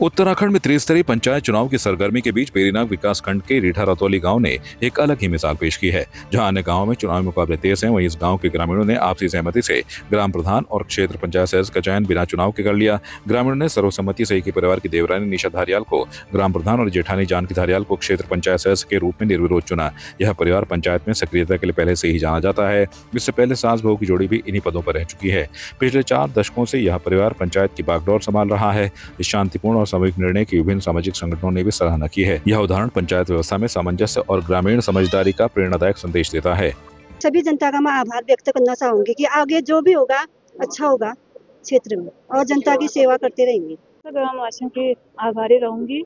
उत्तराखंड में त्रिस्तरीय पंचायत चुनाव की सरगर्मी के बीच बेरीनाग विकासखंड के रीठा रतौली गांव ने एक अलग ही मिसाल पेश की है। जहां अन्य गांवों में चुनावी मुकाबले तेज हैं, वहीं इस गांव के ग्रामीणों ने आपसी सहमति से ग्राम प्रधान और क्षेत्र पंचायत सदस्य का चयन बिना चुनाव के कर लिया। ग्रामीणों ने सर्वसम्मति से एक ही परिवार की देवरानी निशा धारियाल को ग्राम प्रधान और जेठानी जानकी धारियाल को क्षेत्र पंचायत सदस्य के रूप में निर्विरोध चुना। यह परिवार पंचायत में सक्रियता के लिए पहले से ही जाना जाता है। इससे पहले सास बहू की जोड़ी भी इन्हीं पदों पर रह चुकी है। पिछले 4 दशकों से यह परिवार पंचायत की बागडोर संभाल रहा है। इस शांतिपूर्ण और सामूहिक निर्णय की विभिन्न सामाजिक संगठनों ने भी सराहना की है। यह उदाहरण पंचायत व्यवस्था में सामंजस्य और ग्रामीण समझदारी का प्रेरणादायक संदेश देता है। सभी जनता का मैं आभार व्यक्त करना चाहूंगी कि आगे जो भी होगा अच्छा होगा क्षेत्र में और जनता की सेवा करते रहेंगे। ग्राम वासियों की आभारी रहूंगी।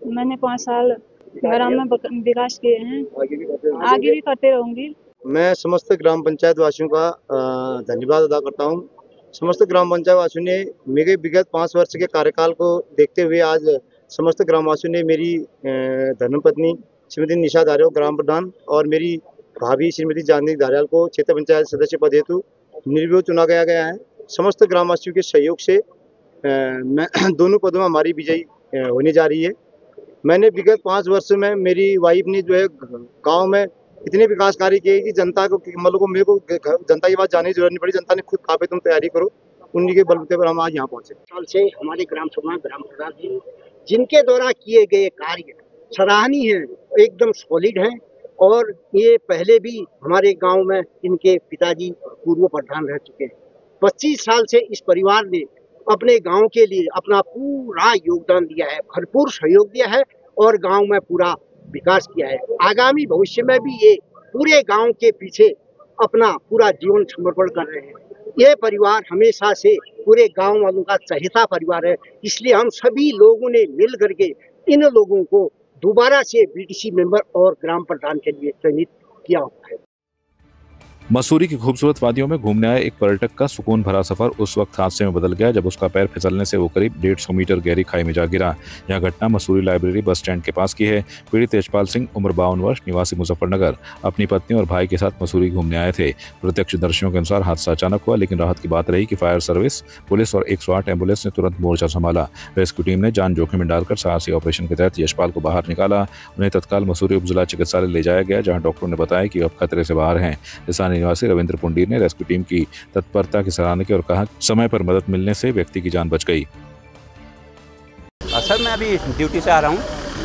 मैंने 5 साल ग्राम में विकास किए हैं, आगे भी करते रहूंगी। मैं समस्त ग्राम पंचायत वासियों का धन्यवाद अदा करता हूं। समस्त ग्राम पंचायत वासियों ने मेरे विगत 5 वर्ष के कार्यकाल को देखते हुए आज समस्त ग्रामवासियों ने मेरी धर्मपत्नी श्रीमती निशा धारियाल ग्राम प्रधान और मेरी भाभी श्रीमती जानकी धारियाल को क्षेत्र पंचायत सदस्य पद हेतु निर्विरोध चुना गया है। समस्त ग्रामवासियों के सहयोग से मैं दोनों पदों में हमारी विजयी होने जा रही है। मैंने विगत 5 वर्ष में मेरी वाइफ ने जो है गाँव में इतने विकास कार्य किए कि जनता को मतलब मेरे को जनता की बात जानने की जरूरत नहीं पड़ी। जनता ने खुद कहा तुम तैयारी करो, उन्हीं के बलबूते पर हम आज यहाँ पहुंचे। साल से हमारे ग्राम सभा ग्राम प्रधान जी जिनके द्वारा किए गए कार्य सराहनीय हैं, एकदम सॉलिड हैं और ये पहले भी हमारे गांव में इनके पिताजी पूर्व प्रधान रह चुके हैं। 25 साल से इस परिवार ने अपने गाँव के लिए अपना पूरा योगदान दिया है, भरपूर सहयोग दिया है और गाँव में पूरा विकास किया है। आगामी भविष्य में भी ये पूरे गांव के पीछे अपना पूरा जीवन समर्पण कर रहे हैं। ये परिवार हमेशा से पूरे गांव वालों का चहेता परिवार है, इसलिए हम सभी लोगों ने मिल करके इन लोगों को दोबारा से बीडीसी मेंबर और ग्राम प्रधान के लिए चयनित किया हुआ है। मसूरी की खूबसूरत वादियों में घूमने आए एक पर्यटक का सुकून भरा सफर उस वक्त हादसे में बदल गया जब उसका पैर फिसलने से वो करीब 150 मीटर गहरी खाई में जा गिरा। यह घटना मसूरी लाइब्रेरी बस स्टैंड के पास की है। पीड़ित तेजपाल सिंह उम्र 52 वर्ष निवासी मुजफ्फरनगर अपनी पत्नी और भाई के साथ मसूरी घूमने आए थे। प्रत्यक्षदर्शियों के अनुसार हादसा अचानक हुआ, लेकिन राहत की बात रही कि फायर सर्विस, पुलिस और 108 एम्बुलेंस ने तुरंत मोर्चा संभाला। रेस्क्यू टीम ने जान जोखिम में डालकर साहसी ऑपरेशन के तहत यशपाल को बाहर निकाला। उन्हें तत्काल मसूरी उपजिला चिकित्सालय ले जाया गया, जहाँ डॉक्टरों ने बताया कि अब खतरे से बाहर हैं। स्थानीय निवासी रविंद्र ने रेस्क्यू टीम की तत्परता की सराहना की और कहा समय पर मदद मिलने से व्यक्ति की जान बच गई। सर मैं अभी ड्यूटी से आ रहा हूँ,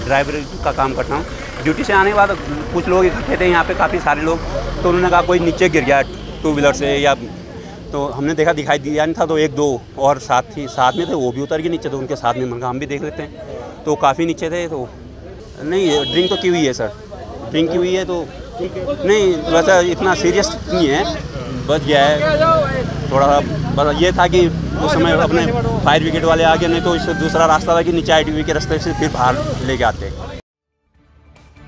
ड्राइवर का काम करता हूँ। ड्यूटी से आने के बाद कुछ लोग इकट्ठे थे यहाँ पे, काफ़ी सारे लोग, तो उन्होंने कहा कोई नीचे गिर गया 2 व्हीलर से, या तो हमने देखा दिखाई दिया नहीं था, तो 1-2 और साथ में थे वो भी उतर के नीचे, तो उनके साथ में मैंने कहा हम भी देख लेते हैं, तो काफ़ी नीचे थे। तो नहीं ड्रिंक तो की हुई है सर, ड्रिंक की हुई है तो नहीं, वैसा इतना सीरियस नहीं है, बच गया है थोड़ा सा। बस ये था कि उस समय अपने फायर ब्रिगेड वाले आगे, नहीं तो इससे दूसरा रास्ता था कि नीचे ITV के रास्ते से फिर बाहर लेके आते।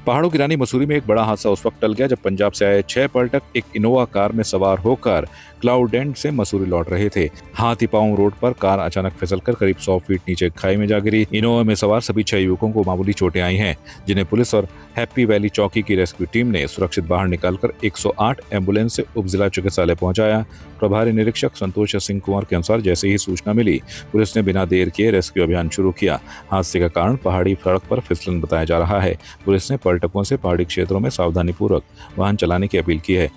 पहाड़ों की रानी मसूरी में एक बड़ा हादसा उस वक्त टल गया जब पंजाब से आए 6 पर्यटक एक इनोवा कार में सवार होकर क्लाउड एंड से मसूरी लौट रहे थे। हाथीपांव रोड पर कार अचानक फिसलकर करीब 100 फीट नीचे खाई में जा गिरी। इनोवा में सवार सभी 6 युवकों को मामूली चोटें आई हैं, जिन्हें पुलिस और हैप्पी वैली चौकी की रेस्क्यू टीम ने सुरक्षित बाहर निकालकर 108 एम्बुलेंस से उपजिला चिकित्सालय पहुंचाया। प्रभारी निरीक्षक संतोष सिंह कुंवर के अनुसार जैसे ही सूचना मिली, पुलिस ने बिना देर किए रेस्क्यू अभियान शुरू किया। हादसे का कारण पहाड़ी सड़क पर फिसलन बताया जा रहा है। पुलिस ने पर्यटकों से पहाड़ी क्षेत्रों में सावधानीपूर्वक वाहन चलाने की अपील की है।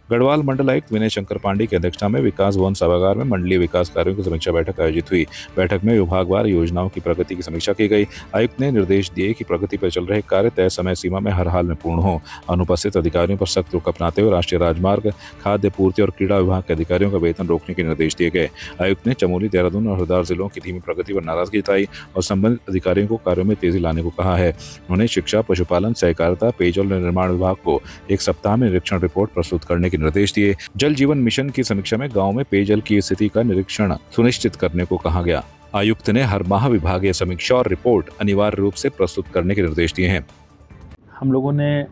गढ़वाल मंडल आयुक्त विनय शंकर पांडे की अध्यक्षता में विकास भवन सभागार में मंडलीय विकास कार्यों की समीक्षा बैठक आयोजित हुई। बैठक में विभागवार योजनाओं की प्रगति की समीक्षा की गई। आयुक्त ने निर्देश दिए कि प्रगति पर चल रहे कार्य तय समय सीमा में हर हाल में पूर्ण हो। अनुपस्थित अधिकारियों पर सख्त रुख अपनाते हुए राष्ट्रीय राजमार्ग, खाद्य पूर्ति और क्रीड़ा विभाग के अधिकारियों का वेतन रोकने के निर्देश दिए गए। आयुक्त ने चमोली, देहरादून और हरिद्वार जिलों की धीमी प्रगति पर नाराजगी जताई और संबंधित अधिकारियों को कार्यों में तेजी लाने को कहा है। उन्होंने शिक्षा, पशुपालन, सहकारिता, पेयजल और निर्माण विभाग को 1 सप्ताह में निरीक्षण रिपोर्ट प्रस्तुत करने निर्देश दिए। जल जीवन मिशन की समीक्षा में गांव में पेयजल की स्थिति का निरीक्षण सुनिश्चित करने को कहा गया। आयुक्त ने हर माह विभागीय समीक्षा और रिपोर्ट अनिवार्य रूप से प्रस्तुत करने के निर्देश दिए हैं। हम लोगों ने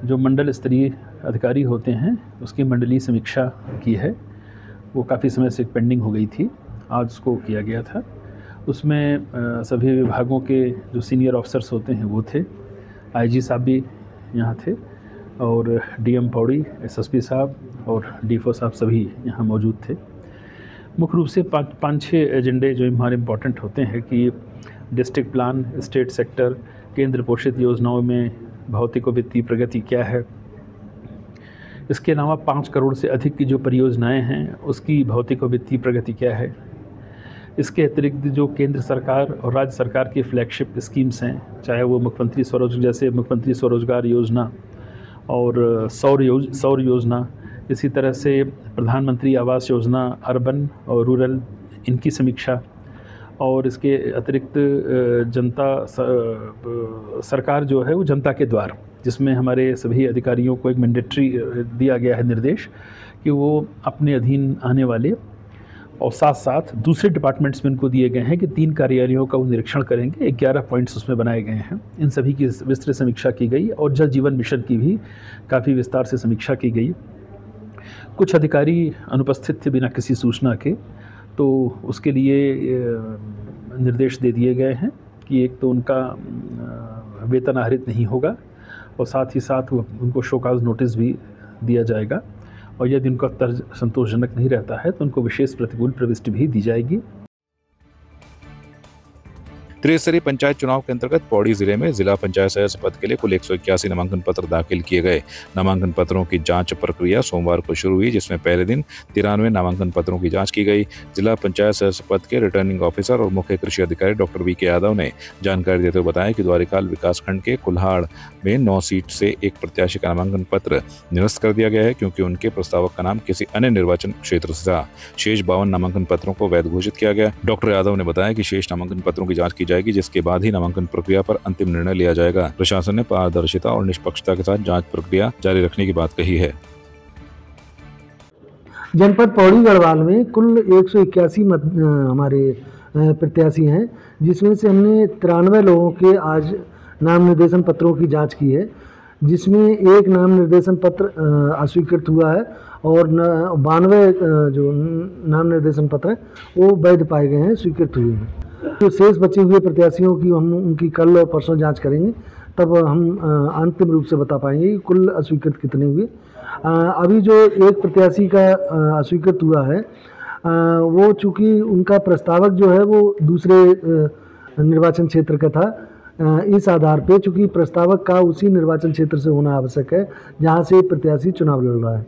जो मंडल स्तरीय अधिकारी होते हैं उसकी मंडलीय समीक्षा की है, वो काफ़ी समय से पेंडिंग हो गई थी, आज उसको किया गया था। उसमें सभी विभागों के जो सीनियर ऑफिसर्स होते हैं वो थे, IG साहब भी यहाँ थे, और डीएम पौड़ी, एसएसपी साहब और डीएफओ साहब सभी यहाँ मौजूद थे। मुख्य रूप से पाँच छः एजेंडे जो हमारे इम्पॉर्टेंट होते हैं कि डिस्ट्रिक्ट प्लान, स्टेट सेक्टर, केंद्र पोषित योजनाओं में भौतिक और वित्तीय प्रगति क्या है, इसके अलावा 5 करोड़ से अधिक की जो परियोजनाएं हैं उसकी भौतिक और वित्तीय प्रगति क्या है, इसके अतिरिक्त जो केंद्र सरकार और राज्य सरकार की फ्लैगशिप स्कीम्स हैं, चाहे वो मुख्यमंत्री स्वरोजगार योजना और सौर योजना, इसी तरह से प्रधानमंत्री आवास योजना, अर्बन और रूरल, इनकी समीक्षा, और इसके अतिरिक्त सरकार जो है वो जनता के द्वार, जिसमें हमारे सभी अधिकारियों को एक मैंडेटरी दिया गया है निर्देश कि वो अपने अधीन आने वाले और साथ साथ दूसरे डिपार्टमेंट्स में उनको दिए गए हैं कि 3 कार्यालयों का वो निरीक्षण करेंगे। 11 पॉइंट्स उसमें बनाए गए हैं। इन सभी की विस्तृत समीक्षा की गई और जल जीवन मिशन की भी काफ़ी विस्तार से समीक्षा की गई। कुछ अधिकारी अनुपस्थित थे बिना किसी सूचना के, तो उसके लिए निर्देश दे दिए गए हैं कि एक तो उनका वेतन आहरित नहीं होगा और साथ ही साथ उनको शोकाज नोटिस भी दिया जाएगा, और यदि उनका तर्ज संतोषजनक नहीं रहता है तो उनको विशेष प्रतिकूल प्रविष्टि भी दी जाएगी। त्रिस्तरीय पंचायत चुनाव के अंतर्गत पौड़ी जिले में जिला पंचायत सदस्य पद के लिए कुल 181 नामांकन पत्र दाखिल किए गए। नामांकन पत्रों की जांच प्रक्रिया सोमवार को शुरू हुई, जिसमें पहले दिन 93 नामांकन पत्रों की जांच की गई। जिला पंचायत सदस्य पद के रिटर्निंग ऑफिसर और मुख्य कृषि अधिकारी डॉक्टर वी के यादव ने जानकारी देते हुए बताया कि द्वारिकाल विकासखंड के कुल्हाड़ में 9 सीट से एक प्रत्याशी का नामांकन पत्र निरस्त कर दिया गया है, क्योंकि उनके प्रस्तावक का नाम किसी अन्य निर्वाचन क्षेत्र से था। शेष 52 नामांकन पत्रों को वैध घोषित किया गया। डॉक्टर यादव ने बताया कि शेष नामांकन पत्रों की जांच की जाएगी, जिसके बाद ही नामांकन प्रक्रिया पर अंतिम निर्णय लिया जाएगा। प्रशासन ने पारदर्शिता और निष्पक्षता के साथ जांच प्रक्रिया जारी रखने की बात कही है। जनपद पौड़ी गढ़वाल में कुल 181 हमारे प्रत्याशी हैं, जिसमें से हमने 93 लोगों के आज नाम निर्देशन पत्रों की जांच की है, जिसमें एक नाम निर्देशन पत्र अस्वीकृत हुआ है और 92 जो नाम निर्देशन पत्र हैं वो वैध पाए गए हैं, स्वीकृत हुए हैं। जो शेष बचे हुए प्रत्याशियों की हम उनकी कल और परसों जांच करेंगे, तब हम अंतिम रूप से बता पाएंगे कि कुल अस्वीकृत कितने हुए। अभी जो एक प्रत्याशी का अस्वीकृत हुआ है वो चूँकि उनका प्रस्तावक जो है वो दूसरे निर्वाचन क्षेत्र का था, इस आधार पे चूँकि प्रस्तावक का उसी निर्वाचन क्षेत्र से होना आवश्यक है जहाँ से प्रत्याशी चुनाव लड़ रहा है,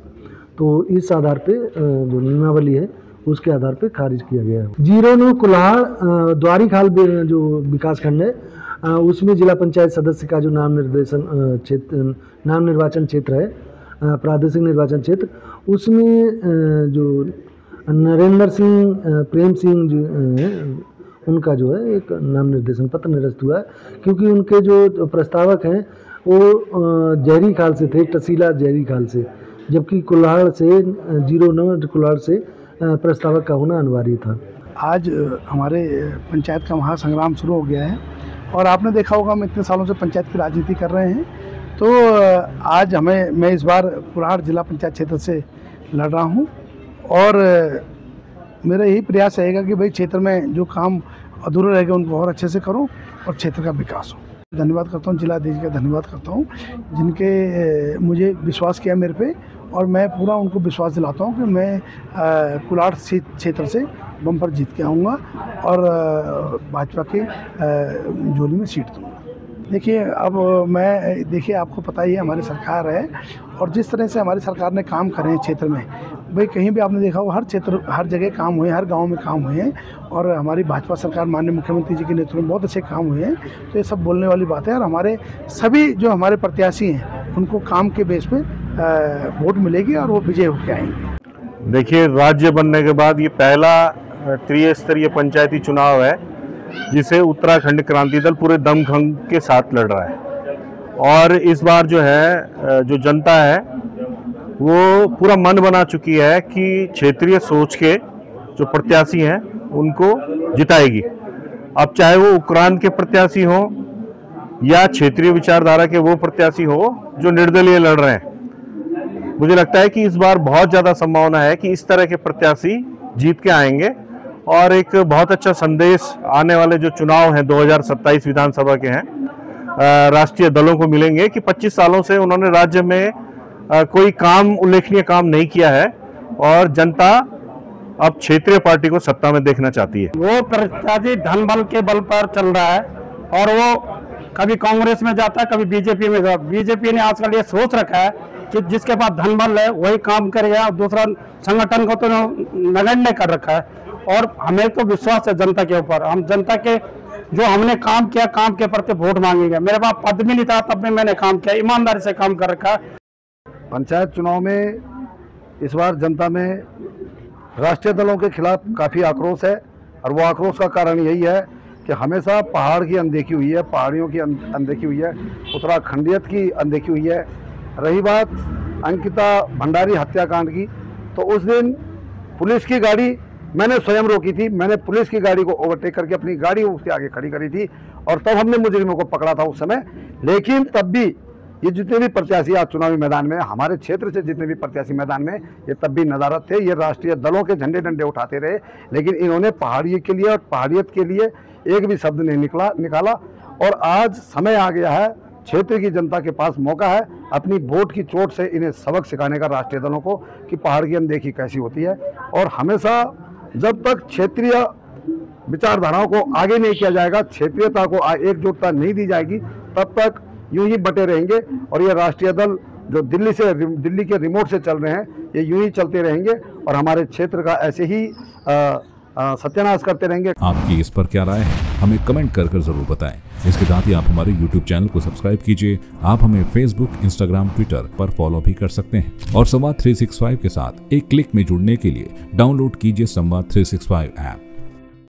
तो इस आधार पे जो नियमावली है उसके आधार पे खारिज किया गया है। 09 कुल्हाड़ द्वारिकाल जो विकास खंड है उसमें जिला पंचायत सदस्य का जो नाम निर्वाचन क्षेत्र है, प्रादेशिक निर्वाचन क्षेत्र, उसमें जो नरेंद्र सिंह प्रेम सिंह जो हैं उनका जो है एक नाम निर्देशन पत्र निरस्त हुआ है, क्योंकि उनके जो प्रस्तावक हैं वो जहरी खाल से थे, तहसीला जहरी खाल से, जबकि कुल्हाड़ से 09 कुल्हाड़ से प्रस्तावक का होना अनिवार्य था। आज हमारे पंचायत का महासंग्राम शुरू हो गया है और आपने देखा होगा हम इतने सालों से पंचायत की राजनीति कर रहे हैं, तो आज मैं इस बार कुल्हाड़ जिला पंचायत क्षेत्र से लड़ रहा हूं और मेरा यही प्रयास रहेगा कि भाई क्षेत्र में जो काम अधूरे रहेगा उनको और अच्छे से करूं और क्षेत्र का विकास हो। धन्यवाद करता हूं, जिलाधीश का धन्यवाद करता हूं जिनके मुझे विश्वास किया मेरे पे, और मैं पूरा उनको विश्वास दिलाता हूं कि मैं कुल्हाड़ क्षेत्र से बम्पर जीत के आऊँगा और भाजपा के झोली में सीट दूँगा। देखिए देखिए आपको पता ही है हमारी सरकार है और जिस तरह से हमारी सरकार ने काम करे हैं क्षेत्र में, भाई कहीं भी आपने देखा हो हर जगह काम हुए, हर गांव में काम हुए हैं और हमारी भाजपा सरकार माननीय मुख्यमंत्री जी के नेतृत्व में बहुत अच्छे काम हुए हैं, तो ये सब बोलने वाली बात है। और हमारे सभी जो हमारे प्रत्याशी हैं उनको काम के बेस पे वोट मिलेगी और वो विजय होकर आएंगे। देखिए, राज्य बनने के बाद ये पहला त्रिस्तरीय पंचायती चुनाव है जिसे उत्तराखंड क्रांति दल पूरे दमखम के साथ लड़ रहा है, और इस बार जो है जो जनता है वो पूरा मन बना चुकी है कि क्षेत्रीय सोच के जो प्रत्याशी हैं उनको जिताएगी। अब चाहे वो उत्क्रांत के प्रत्याशी हो या क्षेत्रीय विचारधारा के वो प्रत्याशी हो जो निर्दलीय लड़ रहे हैं, मुझे लगता है कि इस बार बहुत ज़्यादा संभावना है कि इस तरह के प्रत्याशी जीत के आएंगे और एक बहुत अच्छा संदेश आने वाले जो चुनाव हैं 2027 विधानसभा के हैं राष्ट्रीय दलों को मिलेंगे कि 25 सालों से उन्होंने राज्य में कोई काम, उल्लेखनीय काम नहीं किया है और जनता अब क्षेत्रीय पार्टी को सत्ता में देखना चाहती है। वो प्रत्याशी धन बल के बल पर चल रहा है और वो कभी कांग्रेस में जाता है, कभी बीजेपी में जाता है। बीजेपी ने आजकल ये सोच रखा है कि जिसके पास धन बल है वही काम करेगा, दूसरा संगठन को तो नगण्य कर रखा है। और हमें तो विश्वास है जनता के ऊपर, हम जनता के जो हमने काम किया, काम के प्रति वोट मांगेंगे। मेरे पास पद भी नहीं था तब भी मैंने काम किया, ईमानदारी से काम कर रखा है। पंचायत चुनाव में इस बार जनता में राष्ट्रीय दलों के खिलाफ काफ़ी आक्रोश है और वो आक्रोश का कारण यही है कि हमेशा पहाड़ की अनदेखी हुई है, पहाड़ियों की अनदेखी हुई है, उत्तराखंडियत की अनदेखी हुई है। रही बात अंकिता भंडारी हत्याकांड की, तो उस दिन पुलिस की गाड़ी मैंने स्वयं रोकी थी, मैंने पुलिस की गाड़ी को ओवरटेक करके अपनी गाड़ी उसके आगे खड़ी करी थी और तब हमने मुजरिमों को पकड़ा था उस समय। लेकिन तब भी ये जितने भी प्रत्याशी आज चुनावी मैदान में, हमारे क्षेत्र से जितने भी प्रत्याशी मैदान में, ये तब भी नदारत थे, ये राष्ट्रीय दलों के झंडे डंडे उठाते रहे, लेकिन इन्होंने पहाड़ियों के लिए और पहाड़ियत के लिए एक भी शब्द नहीं निकाला। और आज समय आ गया है, क्षेत्र की जनता के पास मौका है अपनी वोट की चोट से इन्हें सबक सिखाने का राष्ट्रीय दलों को कि पहाड़ की अनदेखी कैसी होती है। और हमेशा जब तक क्षेत्रीय विचारधाराओं को आगे नहीं किया जाएगा, क्षेत्रीयता को एकजुटता नहीं दी जाएगी, तब तक यूं ही बटे रहेंगे और ये राष्ट्रीय दल जो दिल्ली के रिमोट से चल रहे हैं, ये यूं ही चलते रहेंगे और हमारे क्षेत्र का ऐसे ही सत्यानाश करते रहेंगे। आपकी इस पर क्या राय है, हमें कमेंट कर जरूर बताएं। इसके साथ ही आप हमारे YouTube चैनल को सब्सक्राइब कीजिए। आप हमें Facebook, Instagram, Twitter पर फॉलो भी कर सकते हैं और संवाद 365 के साथ एक क्लिक में जुड़ने के लिए डाउनलोड कीजिए संवाद 365 ऐप।